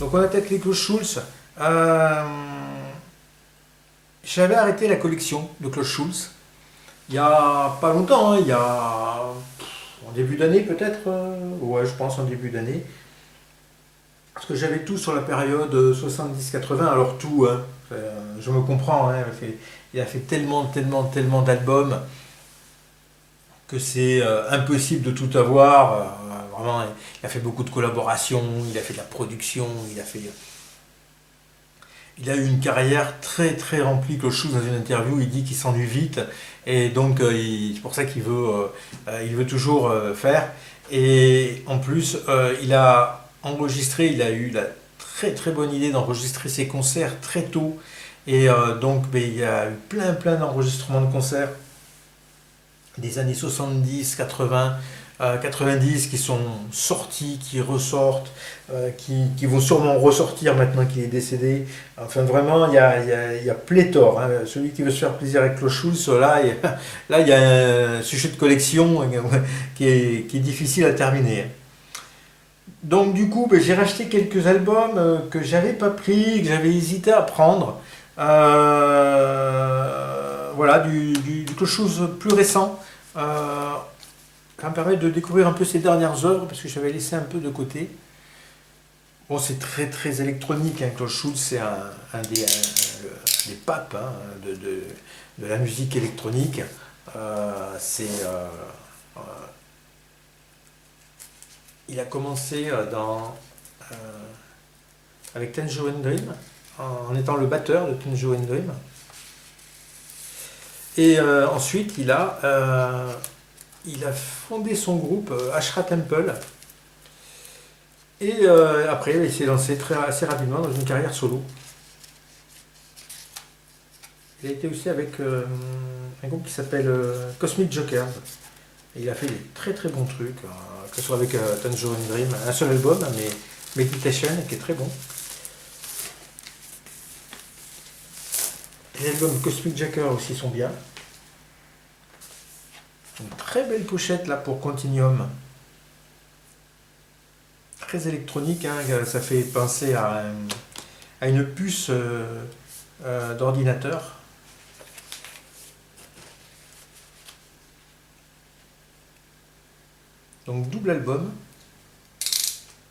Donc on attaque les Klaus Schulze. J'avais arrêté la collection de Klaus Schulze il y a pas longtemps, hein, il y a en début d'année peut-être, ouais je pense en début d'année. Parce que j'avais tout sur la période 70-80, alors tout, hein, je me comprends, hein, il a fait tellement d'albums que c'est impossible de tout avoir. Vraiment, il a fait beaucoup de collaborations, il a fait de la production, il a eu une carrière très remplie. Klaus Schulze, dans une interview, il dit qu'il s'ennuie vite et donc c'est pour ça il veut toujours faire. Et en plus, il a enregistré, il a eu la très bonne idée d'enregistrer ses concerts très tôt. Et donc il y a eu plein d'enregistrements de concerts des années 70, 80, 90 qui sont sortis, qui ressortent, qui vont sûrement ressortir maintenant qu'il est décédé. Enfin vraiment, il y a pléthore, hein. Celui qui veut se faire plaisir avec Klaus Schulze, là, il y a un sujet de collection qui est difficile à terminer. Donc du coup, j'ai racheté quelques albums que j'avais pas pris, que j'avais hésité à prendre. Voilà, du Klaus Schulze plus récent. Ça me permet de découvrir un peu ses dernières œuvres parce que j'avais laissé un peu de côté. Bon, c'est très électronique, hein. Klaus Schulze, c'est un des papes, hein, de la musique électronique. Il a commencé avec Tangerine Dream, en étant le batteur de Tangerine Dream. Et ensuite, il a fondé son groupe Ashra Temple. Et après, il s'est lancé assez rapidement dans une carrière solo. Il a été aussi avec un groupe qui s'appelle Cosmic Jokers. Et il a fait des très bons trucs, que ce soit avec Tangerine Dream, un seul album, mais Meditation, qui est très bon. Les albums Cosmic Jokers aussi sont bien. Une très belle pochette là pour Continuum. Très électronique, hein, ça fait penser à une puce d'ordinateur. Donc double album.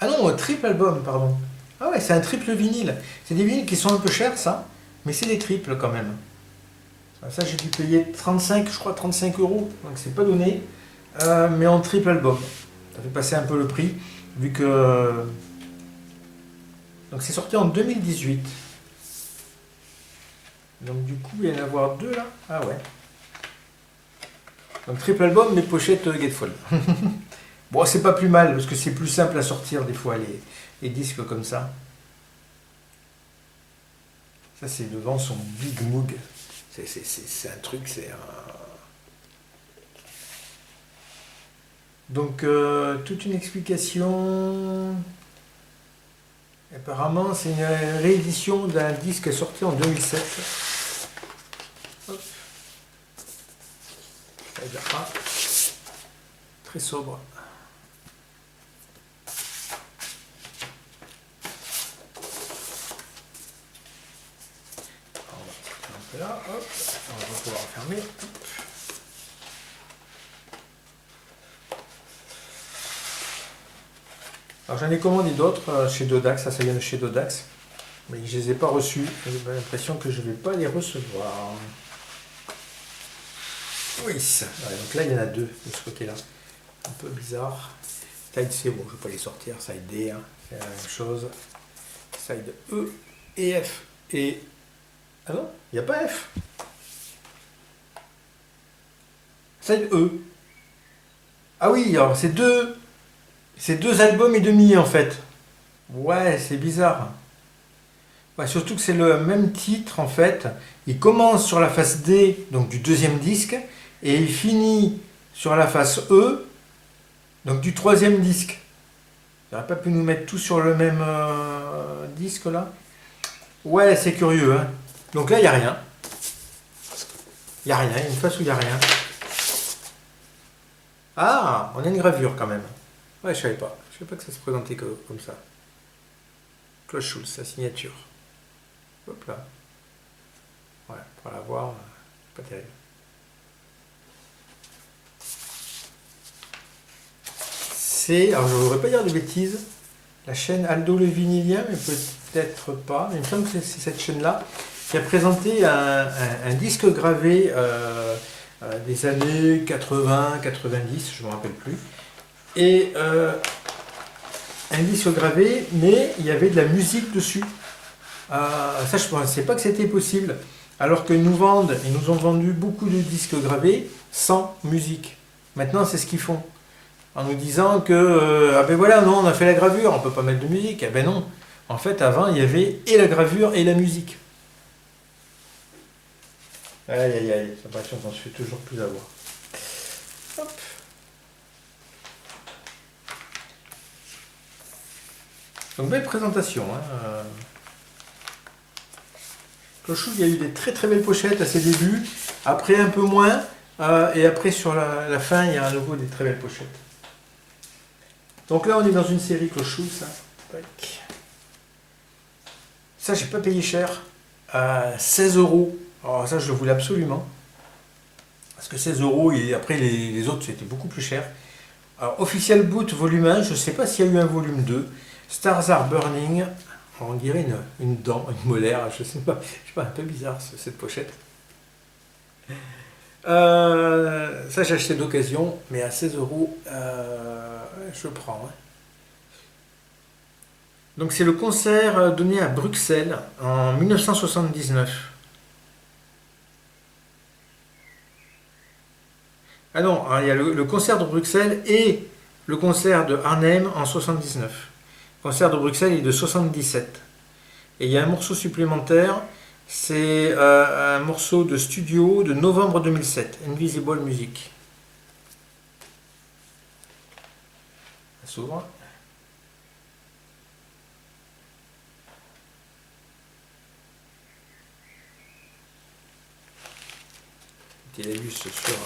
Ah non, triple album, pardon. Ah ouais, c'est un triple vinyle. C'est des vinyles qui sont un peu chers, ça, mais c'est des triples quand même. Ça, j'ai dû payer 35 euros, donc c'est pas donné, mais en triple album. Ça fait passer un peu le prix, vu que. Donc c'est sorti en 2018. Donc du coup, il y en a avoir deux là. Ah ouais. Donc triple album, mais pochette Gatefold. Bon, c'est pas plus mal, parce que c'est plus simple à sortir des fois les disques comme ça. Ça, c'est devant son Big Moog. C'est un truc, c'est un. Donc, toute une explication. Apparemment, c'est une réédition d'un disque sorti en 2007. Hop. Ça aide pas. Très sobre. Là, hop, on va pouvoir fermer. Alors j'en ai commandé d'autres chez Dodax, ça vient de chez Dodax, mais je ne les ai pas reçus. J'ai l'impression que je ne vais pas les recevoir. Oui, ouais, donc là il y en a deux de ce côté-là. Un peu bizarre. Side C, bon je ne vais pas les sortir, side D, hein, c'est la même chose. Side E et F. Et. Ah non, il n'y a pas F. Side E. Ah oui, alors c'est deux albums et demi en fait. Ouais, c'est bizarre. Ouais, surtout que c'est le même titre en fait. Il commence sur la face D, donc du deuxième disque, et il finit sur la face E, donc du troisième disque. Il n'aurait pas pu nous mettre tout sur le même disque là. Ouais, c'est curieux, hein. Donc là, il n'y a rien. Il n'y a rien, il y a une face où il n'y a rien. Ah, on a une gravure quand même. Ouais, je savais pas. Je savais pas que ça se présentait comme ça. Klaus Schulze, sa signature. Hop là. Voilà, pour la voir, pas terrible. C'est, alors je ne voudrais pas dire de bêtises, la chaîne Aldo le Vinylien, mais peut-être pas. Mais il me semble que c'est cette chaîne-là qui a présenté un disque gravé des années 80-90, je ne me rappelle plus. Et un disque gravé, mais il y avait de la musique dessus. Ça, je ne pensais pas que c'était possible. Alors qu'ils nous vendent, ils nous ont vendu beaucoup de disques gravés sans musique. Maintenant, c'est ce qu'ils font. En nous disant que, ah ben voilà, non, on a fait la gravure, on ne peut pas mettre de musique. Ah ben non. En fait, avant, il y avait et la gravure et la musique. Aïe, aïe, aïe, j'ai l'impression qu'on se fait toujours plus avoir. Hop. Donc, belle présentation. Hein. Klaus Schulze, il y a eu des très très belles pochettes à ses débuts, après un peu moins, et après sur la fin, il y a à nouveau des très belles pochettes. Donc là, on est dans une série Klaus Schulze. Hein. Ça, j'ai pas payé cher, 16 euros. Alors ça, je le voulais absolument. Parce que 16 euros, et après les autres, c'était beaucoup plus cher. Alors, Official Boot volume 1, je ne sais pas s'il y a eu un volume 2. Stars Are Burning, on dirait une dent, une molaire, je sais pas, un peu bizarre cette pochette. Ça j'ai acheté d'occasion, mais à 16 euros, je prends. Hein. Donc c'est le concert donné à Bruxelles en 1979. Ah non, il y a le concert de Bruxelles et le concert de Arnhem en 79. Le concert de Bruxelles est de 77. Et il y a un morceau supplémentaire, c'est un morceau de studio de novembre 2007, Invisible Music. Ça s'ouvre. Télévis sur Klaus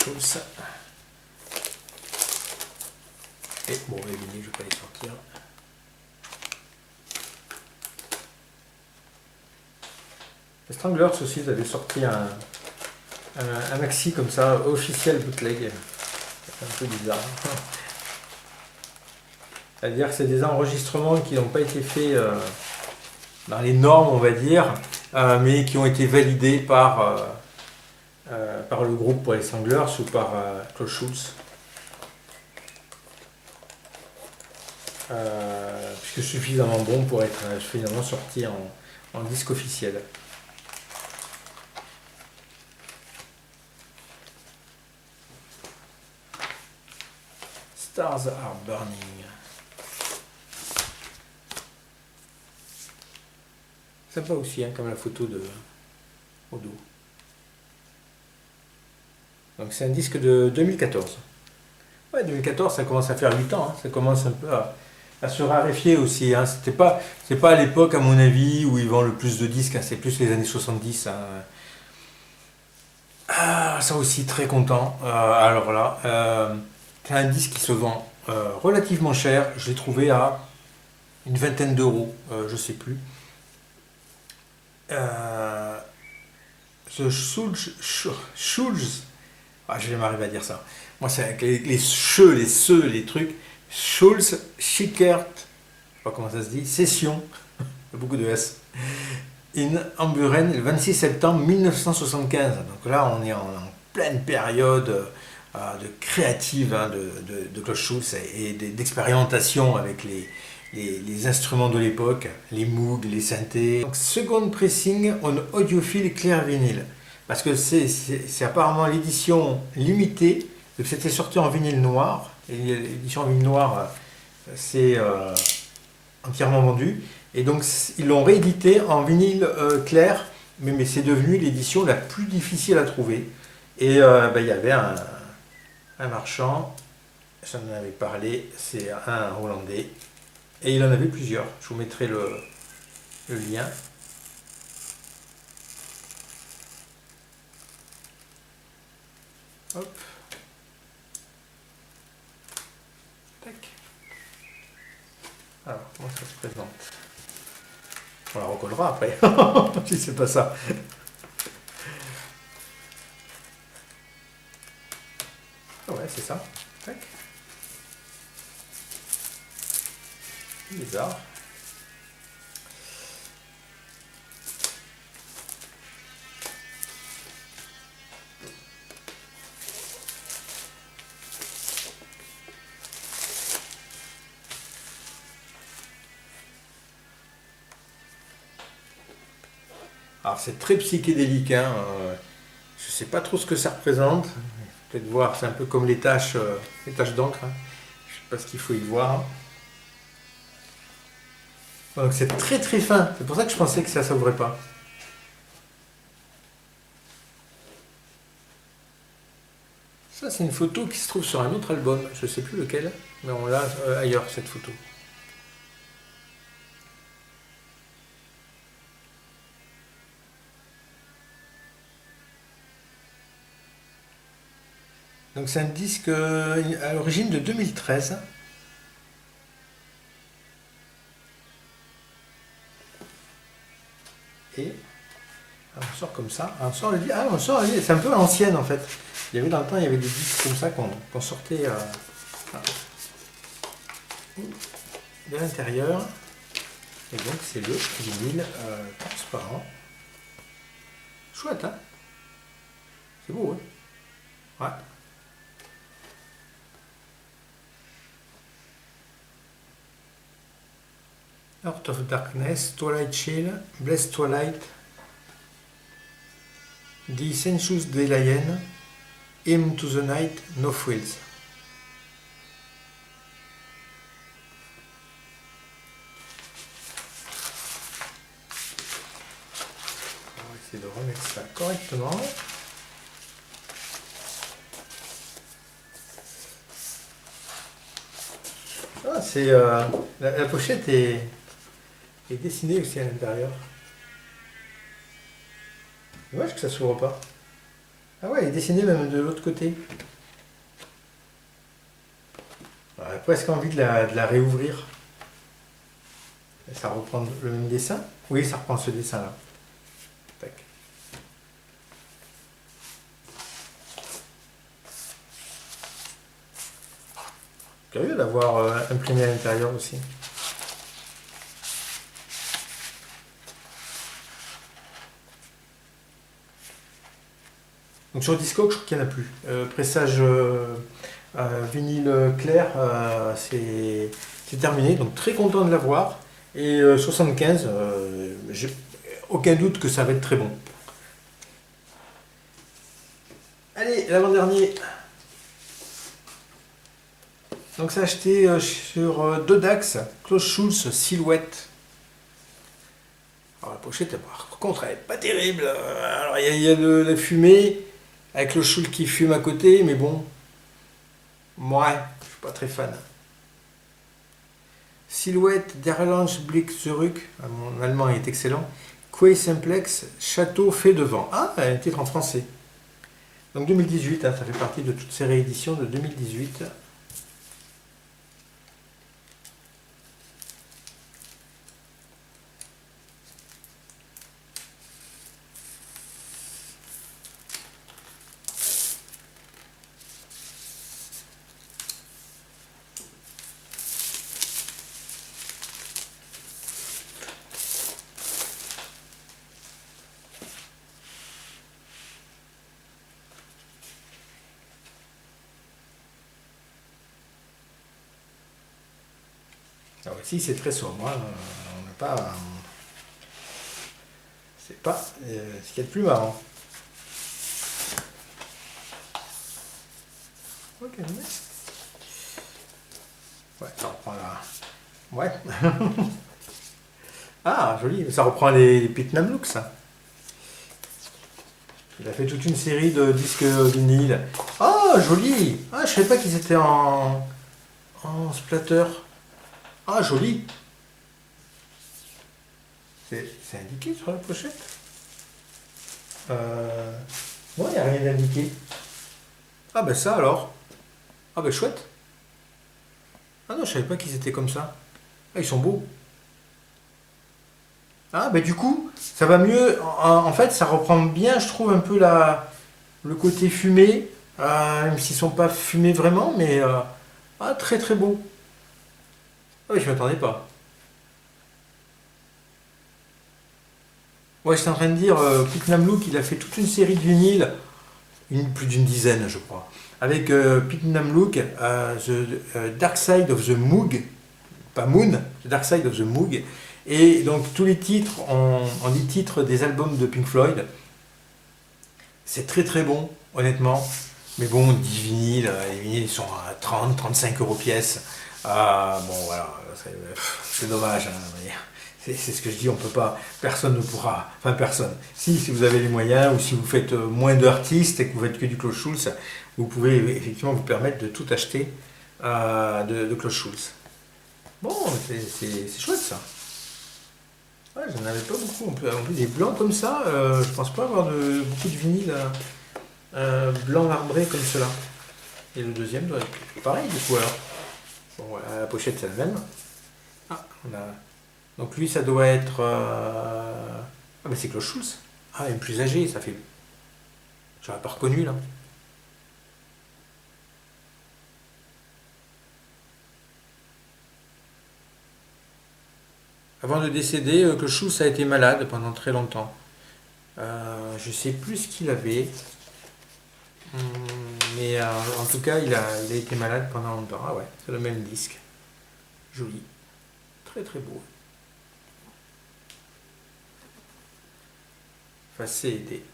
Schulze. Et bon, les vinyles, je ne vais pas les sortir. Les Stranglers aussi, ils avaient sorti un maxi comme ça, officiel bootleg. C'est un peu bizarre. C'est-à-dire que c'est des enregistrements qui n'ont pas été faits dans les normes, on va dire, mais qui ont été validés par le groupe pour les Stranglers ou par Klaus Schulze. Puisque suffisamment bon pour être finalement sorti en disque officiel. Stars Are Burning. Sympa aussi, hein, comme la photo au dos. Donc c'est un disque de 2014. Ouais, 2014, ça commence à faire 8 ans. Hein. Ça commence un peu à se raréfier aussi. Hein. C'est pas à l'époque, à mon avis, où ils vendent le plus de disques. Hein. C'est plus les années 70. Hein. Ah, ça aussi, très content. Alors là, c'est un disque qui se vend relativement cher. Je l'ai trouvé à une vingtaine d'euros, je sais plus. Ce Schulze, ah, je vais m'arriver à dire ça. Moi, c'est avec les cheux, les se, les trucs. Schulze Schickert, je sais pas comment ça se dit, Session, il y a beaucoup de S, in Hamburen, le 26 septembre 1975. Donc là, on est en pleine période de créative hein, de Klaus Schulze et d'expérimentation avec les instruments de l'époque, les Moog, les synthés. Donc, second pressing on audiophile clear vinyl. Parce que c'est apparemment l'édition limitée, donc c'était sorti en vinyle noir, et l'édition en vinyle noir c'est entièrement vendu, et donc ils l'ont réédité en vinyle clair, mais c'est devenu l'édition la plus difficile à trouver. Et il y avait un marchand, j'en avais parlé, c'est un Hollandais, et il en avait plusieurs, je vous mettrai le lien. Hop. Tac. Alors, comment ça se présente? On la recollera après, si c'est pas ça. Ah ouais, c'est ça. Tac. Bizarre. Alors c'est très psychédélique, hein. Je sais pas trop ce que ça représente. Peut-être voir, c'est un peu comme les taches d'encre, hein. Je sais pas ce qu'il faut y voir. Donc c'est très très fin. C'est pour ça que je pensais que ça s'ouvrait pas. Ça c'est une photo qui se trouve sur un autre album. Je sais plus lequel, mais on l'a ailleurs cette photo. Donc c'est un disque à l'origine de 2013. Et on sort comme ça. C'est un peu à l'ancienne en fait. Il y avait dans le temps, il y avait des disques comme ça qu'on sortait de l'intérieur. Et donc c'est le vinyle transparent. Chouette, hein? C'est beau, hein? Ouais. Heart of Darkness, Twilight Chill, Blessed Twilight, The Sensuous Delian, Hymn to the Night, No Frills. On va essayer de remettre ça correctement. Ah, c'est la pochette est dessinée aussi à l'intérieur. Dommage que ça s'ouvre pas. Ah ouais, elle est dessinée même de l'autre côté. J'aurais presque envie de la réouvrir. Et ça reprend le même dessin? Oui, ça reprend ce dessin-là. Tac. Curieux d'avoir imprimé à l'intérieur aussi. Donc sur Discogs, je crois qu'il n'y en a plus. Pressage vinyle clair, c'est terminé. Donc très content de l'avoir. Et 75, j'ai aucun doute que ça va être très bon. Allez, l'avant-dernier. Donc c'est acheté sur Dodax, Klaus Schulze Silhouette. Alors la pochette, par contre, elle n'est pas terrible. Alors il y a de la fumée, avec le Schulze qui fume à côté, mais bon, ouais, je suis pas très fan. Silhouette d'Erlange Blick Zurück, mon allemand est excellent. Quai Simplex, Château fait de vent. Ah, un titre en français. Donc 2018, hein, ça fait partie de toutes ces rééditions de 2018. Alors ici c'est très sombre, hein. On n'a pas. C'est pas ce qu'il y a de plus marrant. Ok, ouais, ça reprend là. Ouais. Ah, joli, ça reprend les Pitnam Looks, ça. Il a fait toute une série de disques vinyle. Ah, joli! Ah, je savais pas qu'ils étaient en splatter. Ah, joli! C'est indiqué sur la pochette? Non, il n'y a rien d'indiqué. Ah, ben ça alors. Ah, ben chouette. Ah non, je savais pas qu'ils étaient comme ça. Ah, ils sont beaux. Ah, bah du coup, ça va mieux. En fait, ça reprend bien, je trouve, un peu le côté fumé, même s'ils sont pas fumés vraiment, mais très très beau. Ah oui, je m'attendais pas. Ouais, j'étais en train de dire, Putnam Look, il a fait toute une série de vinyles, plus d'une dizaine, je crois, avec Putnam Look, Dark Side of the Moog, pas Moon, The Dark Side of the Moog. Et donc tous les titres, on dit titres des albums de Pink Floyd. C'est très très bon, honnêtement. Mais bon, 10 vinyles, les vinyles sont à 30, 35 € pièce. Bon, voilà, c'est dommage. Hein, mais c'est ce que je dis, on peut pas, personne ne pourra, enfin personne. Si vous avez les moyens ou si vous faites moins d'artistes et que vous faites que du Klaus Schulze, vous pouvez effectivement vous permettre de tout acheter de Klaus Schulze. Bon, c'est chouette ça. Ouais, j'en avais pas beaucoup. En plus, des blancs comme ça, je pense pas avoir beaucoup de vinyles blancs marbrés comme cela. Et le deuxième doit être pareil du coup alors. Bon, voilà, la pochette c'est la même. Ah, on a... Donc lui, ça doit être. Ah, mais c'est Klaus Schulze. Ah, il est plus âgé, ça fait. J'aurais pas reconnu là. Avant de décéder, Klaus Schulze a été malade pendant très longtemps. Je sais plus ce qu'il avait. Hum, Mais en tout cas, il a été malade pendant longtemps. Ah ouais, c'est le même disque. Joli. Très très beau. Face CD.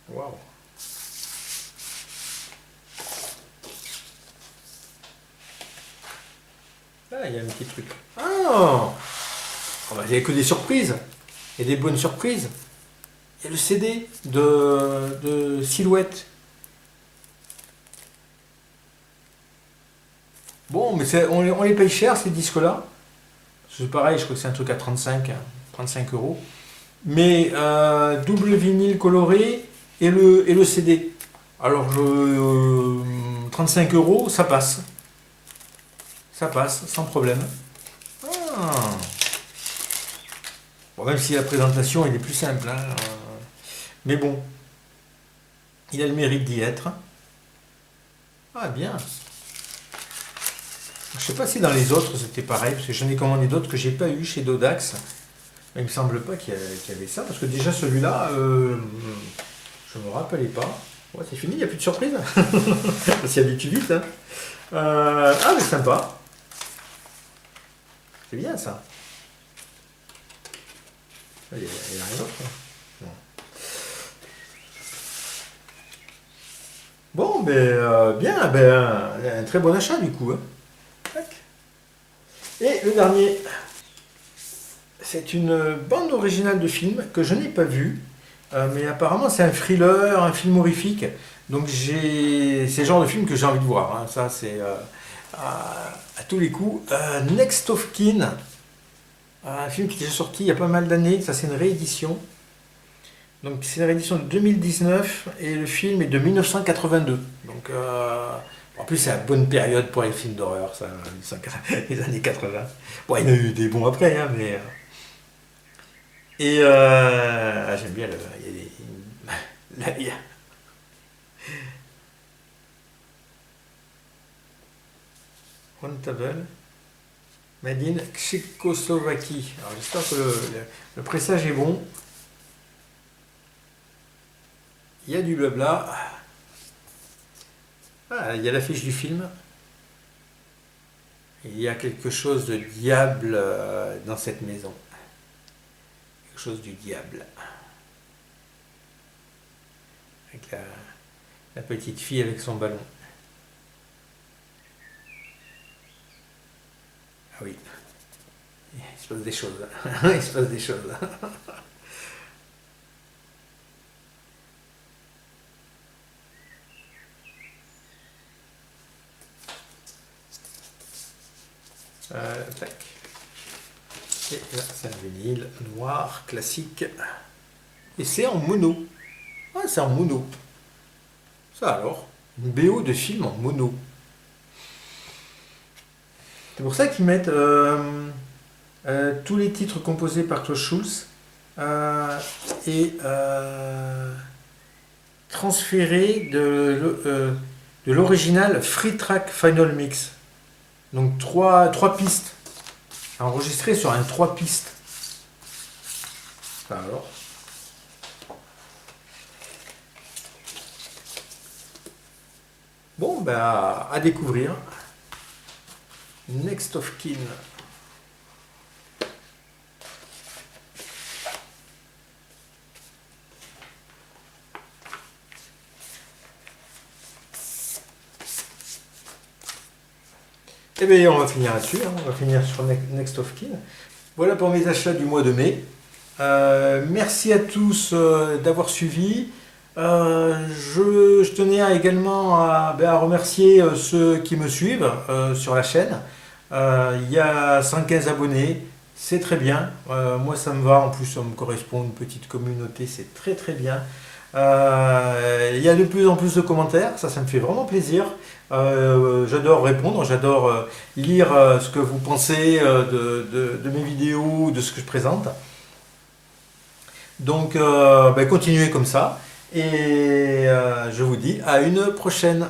Waouh. Ah, il y a un petit truc. Ah, oh, bah, il n'y a que des surprises. Il y a des bonnes surprises. Il y a le CD de Silhouette. Bon, mais on les paye cher ces disques-là. C'est pareil, je crois que c'est un truc à 35 €. Mais double vinyle coloré et le CD. Alors, 35 €, ça passe. Ça passe, sans problème. Ah. Bon, même si la présentation elle est plus simple. Hein, mais bon, il a le mérite d'y être. Ah, bien. Je sais pas si dans les autres c'était pareil, parce que j'en ai commandé d'autres que j'ai pas eu chez Dodax. Mais il me semble pas qu'il y avait ça, parce que déjà celui-là, je me rappelais pas. Ouais, c'est fini, il n'y a plus de surprise. On s'y habitue vite. Hein. Mais sympa. C'est bien ça. Il n'y a rien d'autre. Hein. Bon, bien, un très bon achat du coup. Hein. Et le dernier, c'est une bande originale de film que je n'ai pas vue, mais apparemment c'est un thriller, un film horrifique. Donc c'est le genre de film que j'ai envie de voir. Hein. Ça c'est à tous les coups. Next of Kin, un film qui est déjà sorti il y a pas mal d'années. Ça c'est une réédition. Donc c'est une réédition de 2019 et le film est de 1982. Donc en plus c'est la bonne période pour les films d'horreur, ça, les années 80. Bon, il y en a eu des bons après, hein, mais et j'aime bien il y a il y a Rentable, Made in Tchécoslovaquie. Alors j'espère que le pressage est bon. Il y a du blabla. Ah, il y a l'affiche du film. Il y a quelque chose de diable dans cette maison. Quelque chose du diable. Avec la petite fille avec son ballon. Ah oui. Il se passe des choses. Il se passe des choses. Tac. Et là, c'est un vinyle noir, classique. Et c'est en mono. Ah, c'est en mono. Ça alors, une BO de film en mono. C'est pour ça qu'ils mettent tous les titres composés par Klaus Schulze et transférés de l'original Free Track Final Mix. Donc trois pistes, enregistrées sur un 3 pistes. Enfin, alors. Bon, ben à découvrir. Next of Kin. Et bien on va finir là-dessus, hein. On va finir sur Next of Kin. Voilà pour mes achats du mois de mai. Merci à tous d'avoir suivi. Je tenais également à remercier ceux qui me suivent sur la chaîne. Il y a 115 abonnés, c'est très bien. Moi ça me va, en plus ça me correspond, une petite communauté, c'est très très bien. Il y a de plus en plus de commentaires, ça me fait vraiment plaisir. J'adore répondre, j'adore lire ce que vous pensez de mes vidéos, de ce que je présente. Donc continuez comme ça et je vous dis à une prochaine.